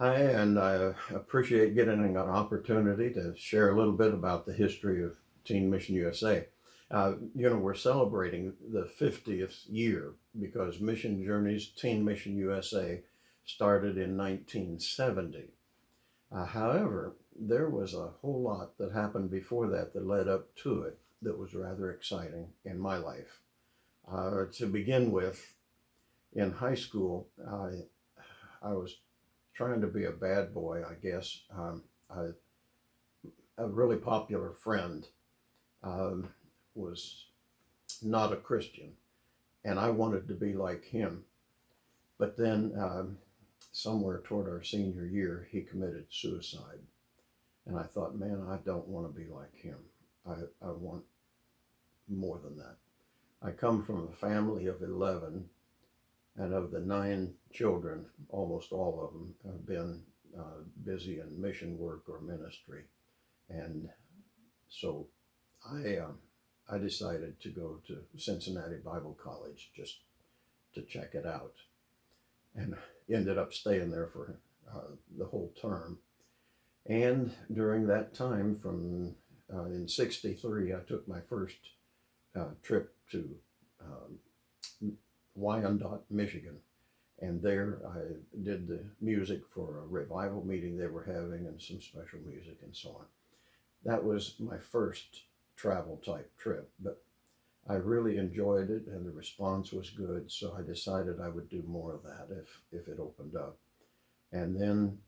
Hi, and I appreciate getting an opportunity to share a little bit about the history of Teen Mission USA. We're celebrating the 50th year because Mission Journeys Teen Mission USA started in 1970. However, there was a whole lot that happened before that that led up to it that was rather exciting in my life. To begin with, in high school, I was trying to be a bad boy, I guess. A really popular friend um, was not a Christian, and I wanted to be like him. But then, somewhere toward our senior year, he committed suicide. And I thought, man, I don't want to be like him. I want more than that. I come from a family of 11, and of the 9 children, almost all of them have been busy in mission work or ministry. And so I, um, I decided to go to Cincinnati Bible College just to check it out, and ended up staying there for the whole term. And during that time, from in '63, I took my first trip to Wyandotte, Michigan. And there I did the music for a revival meeting they were having and some special music and so on. That was my first travel type trip, but I really enjoyed it and the response was good. So I decided I would do more of that if it opened up. And then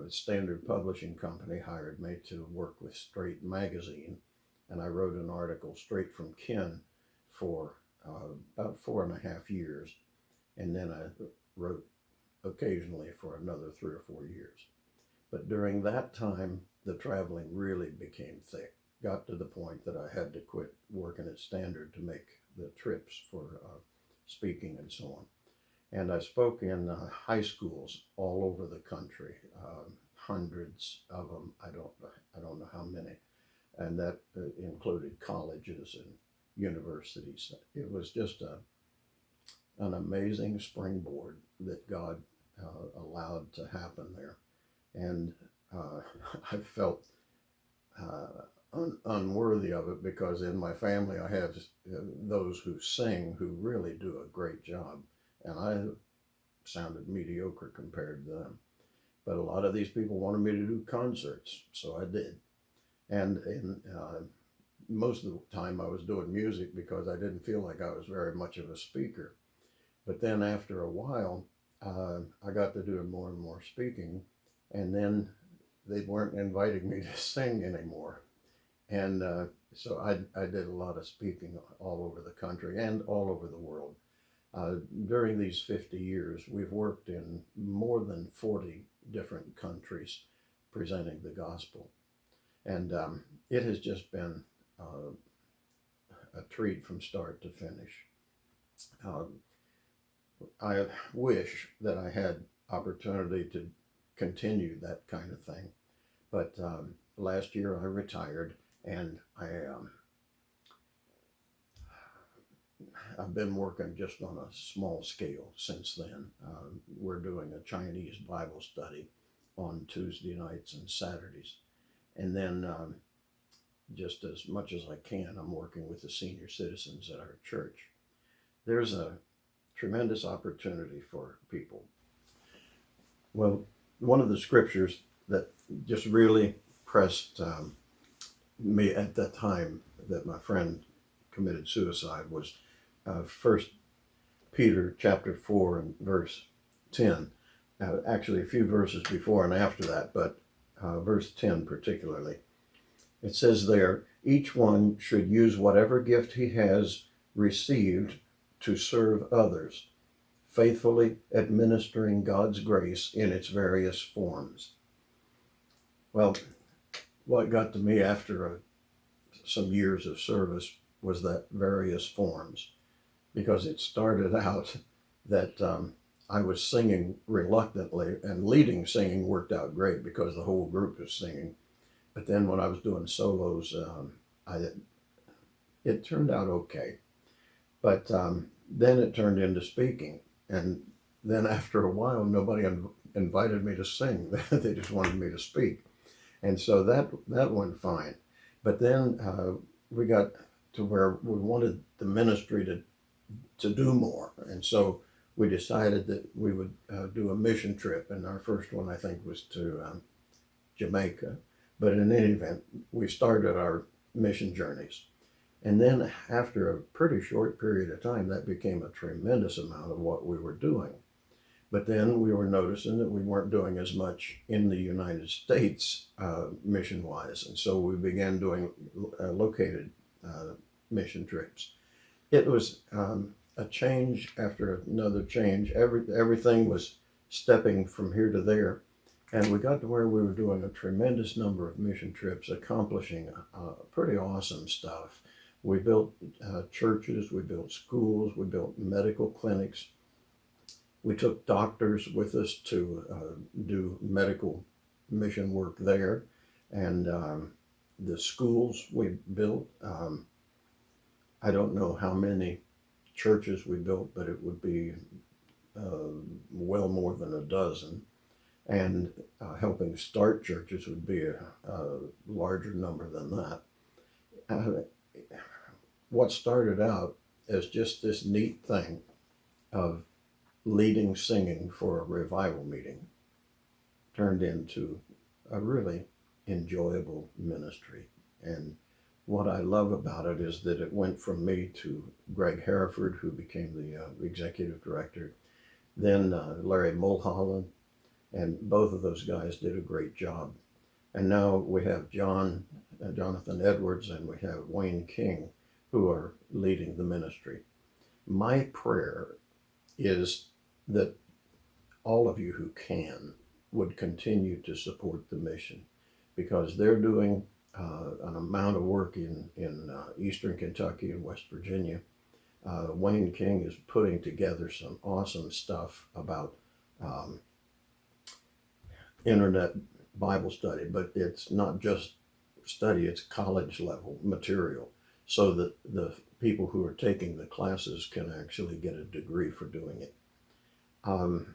Standard Publishing Company hired me to work with Straight Magazine. And I wrote an article straight from Ken for about 4.5 years. And then I wrote occasionally for another 3 or 4 years. But during that time, the traveling really became thick. Got to the point that I had to quit working at Standard to make the trips for speaking and so on. And I spoke in high schools all over the country, hundreds of them. I don't know how many, and that included colleges and universities. It was just an amazing springboard that God allowed to happen there. And I felt unworthy of it because in my family I have those who sing who really do a great job. And I sounded mediocre compared to them. But a lot of these people wanted me to do concerts, so I did. And most of the time I was doing music because I didn't feel like I was very much of a speaker. But then after a while, I got to doing more and more speaking, and then they weren't inviting me to sing anymore. And so I did a lot of speaking all over the country and all over the world. During these 50 years, we've worked in more than 40 different countries presenting the gospel. And it has just been a treat from start to finish. Um, I wish that I had opportunity to continue that kind of thing. But last year I retired, and I've been working just on a small scale since then. We're doing a Chinese Bible study on Tuesday nights and Saturdays. And then just as much as I can, I'm working with the senior citizens at our church. There's a tremendous opportunity for people. Well, one of the scriptures that just really pressed me at that time that my friend committed suicide was 1 Peter chapter 4 and verse 10. Actually, a few verses before and after that, but verse 10 particularly. It says there, each one should use whatever gift he has received to serve others, faithfully administering God's grace in its various forms. Well, what got to me after some years of service was that various forms, because it started out that I was singing reluctantly, and leading singing worked out great because the whole group was singing. But then when I was doing solos, it turned out okay. But then it turned into speaking, and then after a while, nobody invited me to sing. They just wanted me to speak. And so that went fine. But then we got to where we wanted the ministry to do more. And so we decided that we would do a mission trip. And our first one, I think, was to Jamaica. But in any event, we started our mission journeys. And then after a pretty short period of time, that became a tremendous amount of what we were doing. But then we were noticing that we weren't doing as much in the United States mission-wise. And so we began doing located mission trips. It was a change after another change. Everything was stepping from here to there. And we got to where we were doing a tremendous number of mission trips, accomplishing pretty awesome stuff. We built churches, we built schools, we built medical clinics. We took doctors with us to do medical mission work there. And the schools we built, I don't know how many churches we built, but it would be well more than a dozen. And helping start churches would be a larger number than that. What started out as just this neat thing of leading singing for a revival meeting turned into a really enjoyable ministry. And what I love about it is that it went from me to Greg Hereford, who became the executive director, then Larry Mulholland, and both of those guys did a great job. And now we have Jonathan Edwards, and we have Wayne King, who are leading the ministry. My prayer is that all of you who can would continue to support the mission, because they're doing an amount of work in Eastern Kentucky and West Virginia. Wayne King is putting together some awesome stuff about internet Bible study, but it's not just study, it's college level material, so that the people who are taking the classes can actually get a degree for doing it. And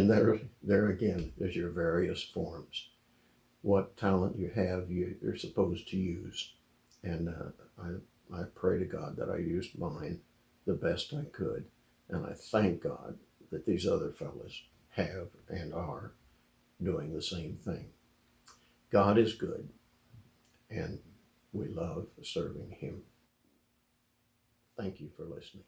there again is your various forms. What talent you have, you're supposed to use. And I pray to God that I used mine the best I could. And I thank God that these other fellows have and are doing the same thing. God is good, and we love serving Him. Thank you for listening.